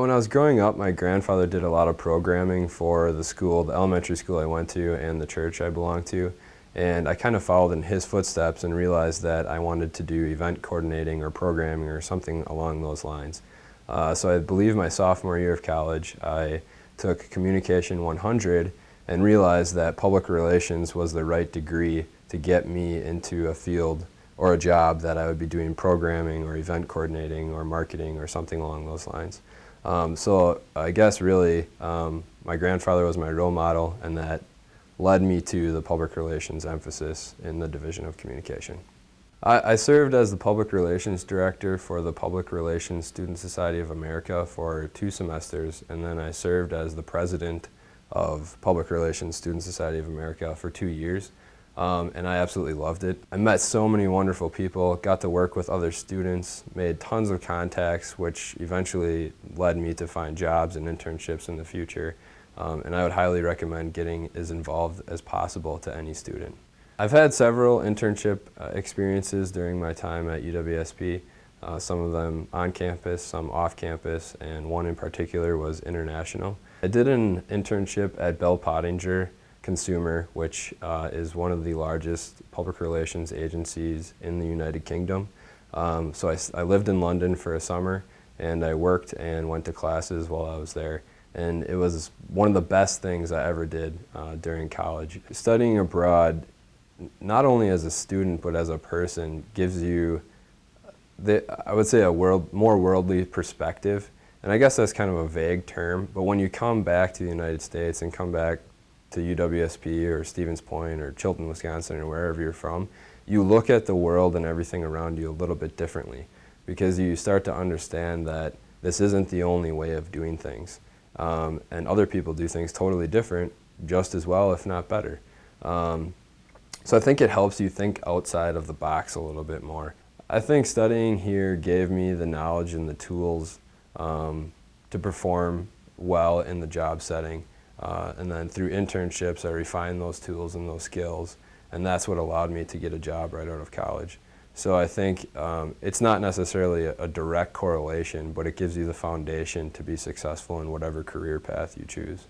When I was growing up, my grandfather did a lot of programming for the school, the elementary school I went to, and the church I belonged to. And I kind of followed in his footsteps and realized that I wanted to do event coordinating or programming or something along those lines. So I believe my sophomore year of college, I took Communication 100 and realized that public relations was the right degree to get me into a field or a job that I would be doing programming or event coordinating or marketing or something along those lines. So I guess really my grandfather was my role model, and that led me to the public relations emphasis in the Division of Communication. I served as the Public Relations Director for the Public Relations Student Society of America for 2 semesters, and then I served as the President of Public Relations Student Society of America for 2 years. And I absolutely loved it. I met so many wonderful people, got to work with other students, made tons of contacts, which eventually led me to find jobs and internships in the future. And I would highly recommend getting as involved as possible to any student. I've had several internship experiences during my time at UWSP, some of them on campus, some off campus, and one in particular was international. I did an internship at Bell Pottinger Consumer, which is one of the largest public relations agencies in the United Kingdom. So I lived in London for a summer, and I worked and went to classes while I was there. And it was one of the best things I ever did during college. Studying abroad, not only as a student but as a person, gives you, I would say, a more worldly perspective. And I guess that's kind of a vague term, but when you come back to the United States and come back to UWSP or Stevens Point or Chilton, Wisconsin, or wherever you're from, you look at the world and everything around you a little bit differently, because you start to understand that this isn't the only way of doing things. And other people do things totally different, just as well, if not better. So I think it helps you think outside of the box a little bit more. I think studying here gave me the knowledge and the tools to perform well in the job setting. And then through internships, I refined those tools and those skills, and that's what allowed me to get a job right out of college. So I think it's not necessarily a direct correlation, but it gives you the foundation to be successful in whatever career path you choose.